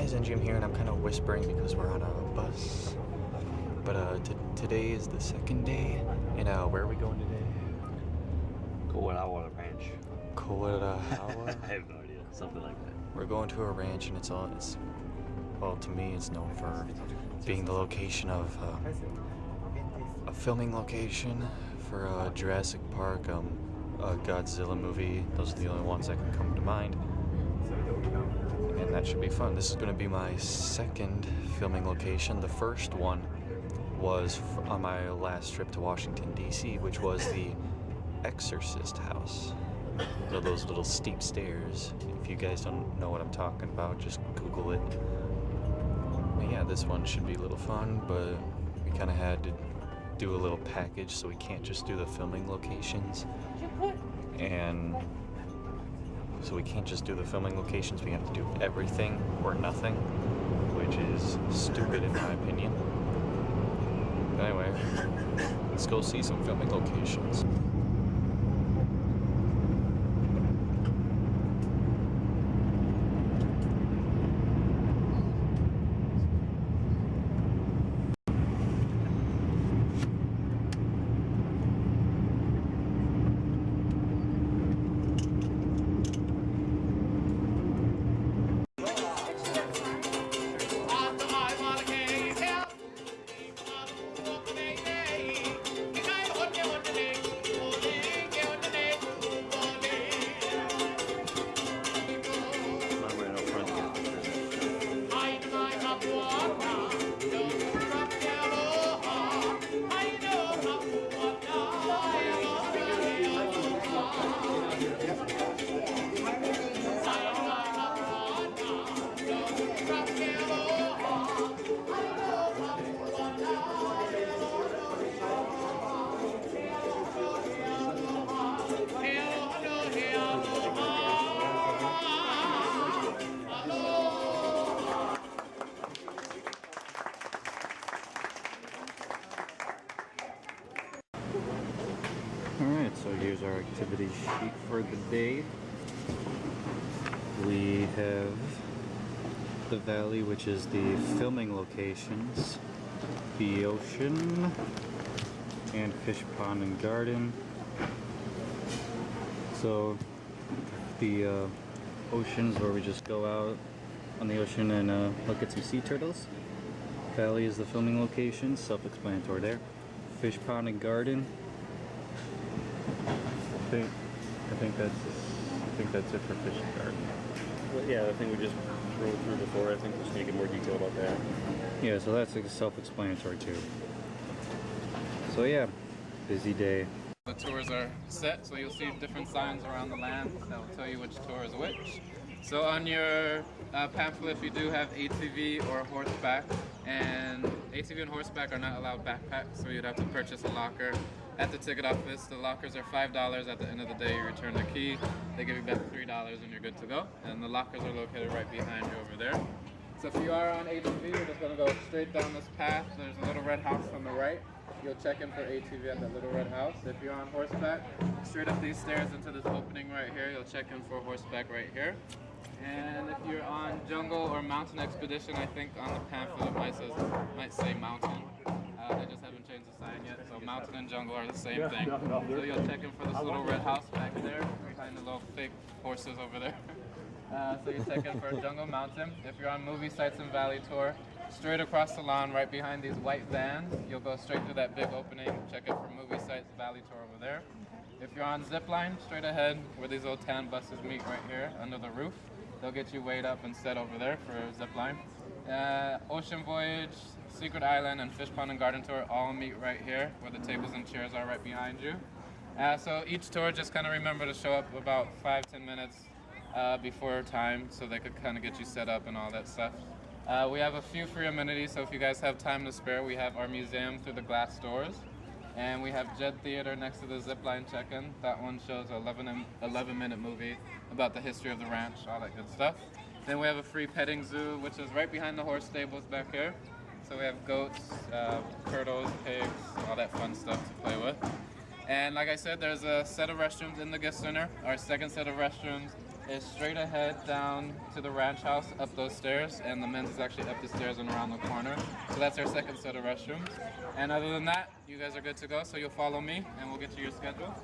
guys, and Jim here, and I'm kind of whispering because we're on a bus. But today is the second day, and where are we going today? Kualoa Ranch. Kualoa. I have no idea. Something like that. We're going to a ranch, and well, to me, it's known for being the location of a filming location for Jurassic Park, a Godzilla movie. Those are the only ones that can come to mind. And that should be fun. This is going to be my second filming location. The first one was on my last trip to Washington, D.C., which was the Exorcist house. So those little steep stairs. If you guys don't know what I'm talking about, just Google it. And yeah, this one should be a little fun, but we kind of had to do a little package, so we can't just do the filming locations. And so we can't just do the filming locations, we have to do everything or nothing, which is stupid in my opinion. But anyway, let's go see some filming locations. Alright, so here's our activity sheet for the day. We have the valley, which is the filming locations, the ocean, and fish pond and garden. So the ocean's where we just go out on the ocean and look at some sea turtles. Valley is the filming location, self-explanatory there. Fish pond and garden. I think that's it for fish and garden. Well, yeah, I think we just rode through before. I think we just need to get more detail about that. Yeah, so that's self-explanatory too. So yeah, busy day. The tours are set, so you'll see different signs around the land that will tell you which tour is which. So on your pamphlet, if you do have ATV or horseback, and ATV and horseback are not allowed backpacks, so you'd have to purchase a locker at the ticket office. The lockers are $5. At the end of the day, you return the key. They give you back $3 and you're good to go. And the lockers are located right behind you over there. So if you are on ATV, you're just going to go straight down this path. There's a little red house on the right. You'll check in for ATV at that little red house. If you're on horseback, straight up these stairs into this opening right here, you'll check in for horseback right here. And if you're on jungle or mountain expedition, I think on the pamphlet it might say mountain. They just haven't changed the sign yet, so mountain and jungle are the same thing. So you'll check in for this little red house back there, behind the little fake horses over there. So you check in for jungle, mountain. If you're on movie sites and valley tour, straight across the lawn, right behind these white vans, you'll go straight through that big opening, check in for movie sites, valley tour over there. If you're on zip line, straight ahead, where these old tan buses meet right here, under the roof, they'll get you weighed up and set over there for zip line. Ocean Voyage, Secret Island, and Fish Pond and Garden Tour all meet right here, where the tables and chairs are right behind you. So each tour, just kind of remember to show up about 5-10 minutes before time, so they could kind of get you set up and all that stuff. We have a few free amenities, so if you guys have time to spare, we have our museum through the glass doors. And we have Jed Theater next to the zipline check-in. That one shows an 11-minute movie about the history of the ranch, all that good stuff. Then we have a free petting zoo, which is right behind the horse stables back here. So we have goats, turtles, pigs, all that fun stuff to play with. And like I said, there's a set of restrooms in the gift center. Our second set of restrooms is straight ahead down to the ranch house, up those stairs, and the men's is actually up the stairs and around the corner. So that's our second set of restrooms. And other than that, you guys are good to go, so you'll follow me and we'll get to your schedule.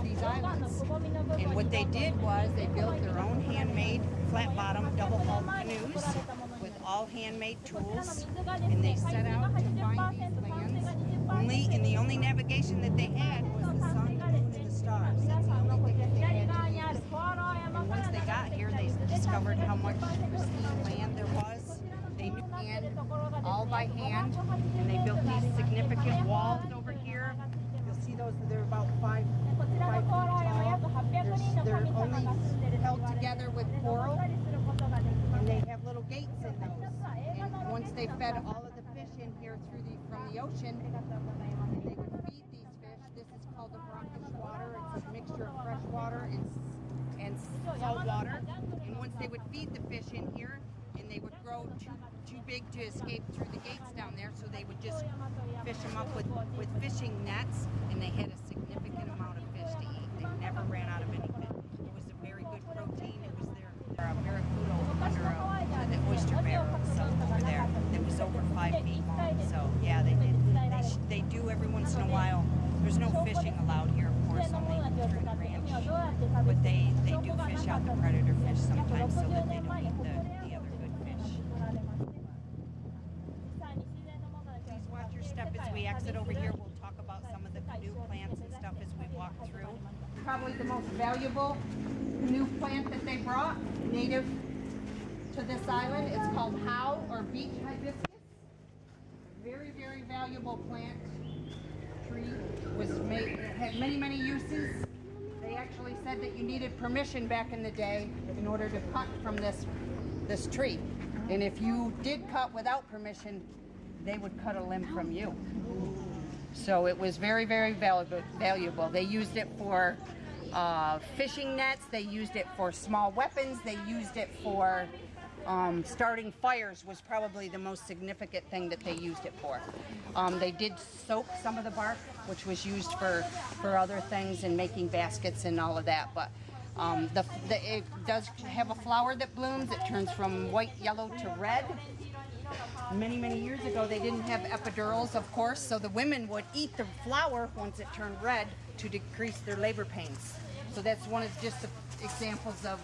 These islands. And what they did was they built their own handmade flat-bottom double-hulled canoes with all handmade tools, and they set out to find these lands. The only navigation that they had was the sun, the moon, and the stars. That's the only thing that they had to use. And once they got here, they discovered how much pristine land there was. They knew hand, all by hand, and they built these significant walls over here. You'll see those, they're about 5 feet tall. They're only held together with coral, and they have little gates in those. And once they fed all of the fish in here from the ocean, they would feed these fish. This is called the brackish water. It's a mixture of fresh water and salt water. And once they would feed the fish in here, and they would grow too big to escape through the gates down there, so they would just fish them up with fishing nets, and they had a significant amount of fish to eat. They never ran out of anything. It was a very good protein. It was their barracuda under the oyster barrel over there. It was over 5 feet long. So yeah, they do every once in a while. There's no fishing allowed here, of course, only through the ranch. But they do fish out the predator fish sometimes so that they don't eat the other good fish. Please watch your step as we exit over here. We'll talk about some of the canoe plants and stuff as we walk through. Probably the most valuable canoe plant that they brought, native to this island. It's called how, or beach hibiscus. Very, very valuable plant. Tree was made, it had many, many uses. They actually said that you needed permission back in the day in order to cut from this tree. And if you did cut without permission, they would cut a limb from you. So it was very, very valuable. They used it for fishing nets. They used it for small weapons. They used it for starting fires was probably the most significant thing that they used it for. They did soak some of the bark, which was used for other things and making baskets and all of that. But it does have a flower that blooms. It turns from white, yellow to red. Many, many years ago, they didn't have epidurals, of course, so the women would eat the flower once it turned red to decrease their labor pains. So that's one of just the examples of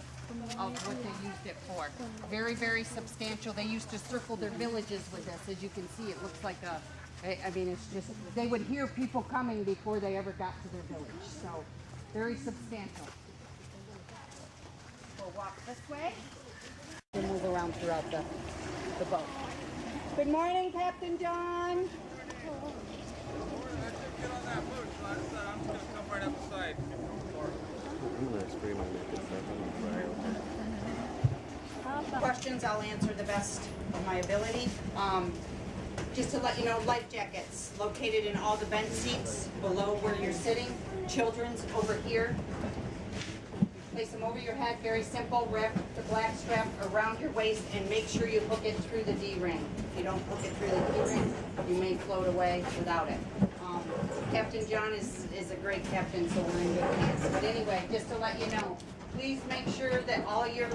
what they used it for. Very, very substantial. They used to circle their villages with this. As you can see, it looks like I mean, it's just, they would hear people coming before they ever got to their village. So, very substantial. We'll walk this way and move around throughout the boat. Good morning, Captain John. Questions I'll answer the best of my ability. Just to let you know, life jackets located in all the bench seats below where you're sitting. Children's over here. Place them over your head, very simple. Wrap the black strap around your waist and make sure you hook it through the D-ring. If you don't hook it through the D-ring, you may float away without it. Captain John is a great captain, so we're in good hands. But anyway, just to let you know, please make sure that all your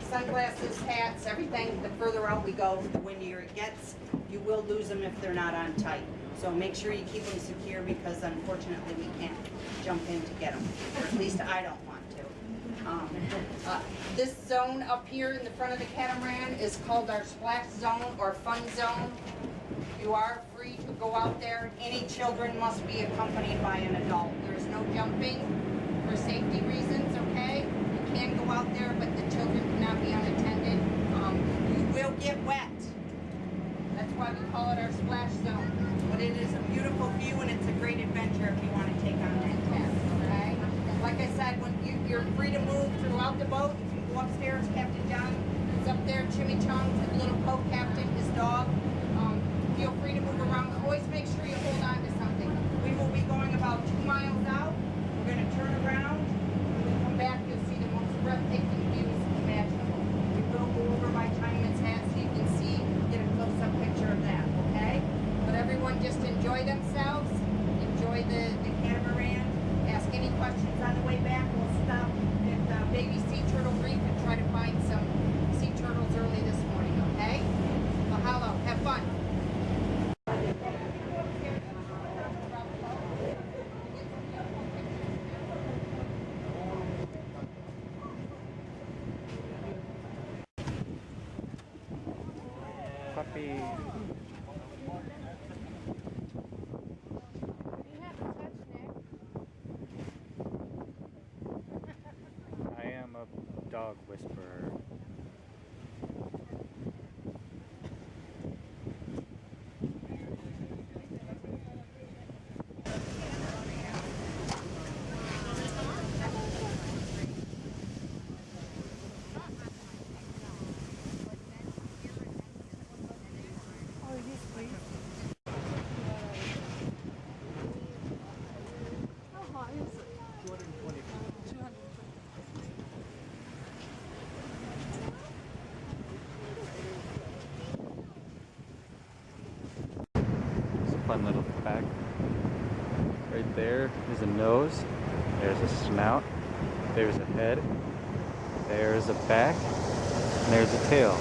sunglasses, hats, everything, the further out we go, the windier it gets. You will lose them if they're not on tight. So make sure you keep them secure because unfortunately we can't jump in to get them. Or at least I don't want to. This zone up here in the front of the catamaran is called our splash zone or fun zone. You are free to go out there. Any children must be accompanied by an adult. There's no jumping for safety reasons, okay? You can go out there, but the children cannot be unattended. You will get wet. That's why we call it our splash zone. But it is a beautiful view and it's a great adventure if you want to take on that task, okay? Like I said, when you're free to move throughout the boat, you can go upstairs. Captain John is up there, Chimichang, the little co-captain, his dog. Feel free to move around. Always make sure you hold on to something. We will be going about 2 miles out. We're going to turn around. When we come back, you'll see the most breathtaking views imaginable. We will go over my Chinaman's hat so you can see, get a close-up picture of that, okay? But everyone just enjoy themselves. Enjoy the catamaran. dog whisperer. It's a fun little fact. Right there is a nose, there's a snout, there's a head, there's a back, and there's a tail.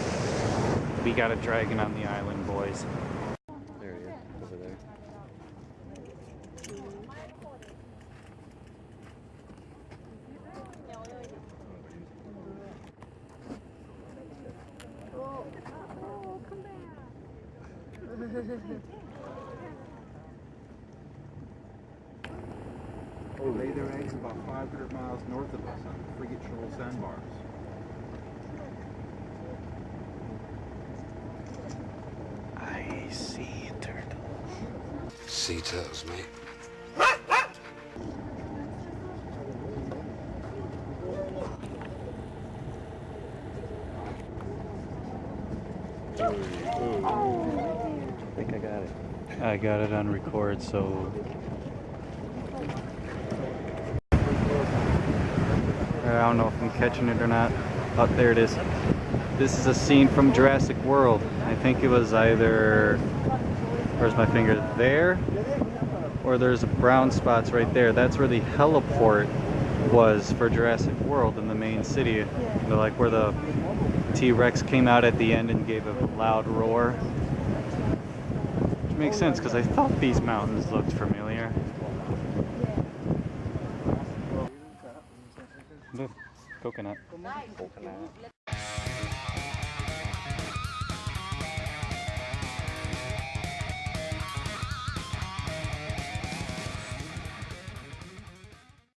We got a dragon on the island, boys. There he is, over there. They lay their eggs about 500 miles north of us on Frigate Shoal sandbars. I see a turtle. Sea turtles, mate. I think I got it. I got it on record, so... I don't know if I'm catching it or not. Oh, there it is. This is a scene from Jurassic World. I think it was either... Where's my finger? There? Or there's brown spots right there. That's where the heliport was for Jurassic World in the main city. You know, like where the T-Rex came out at the end and gave a loud roar. Which makes sense because I thought these mountains looked familiar. Look, coconut.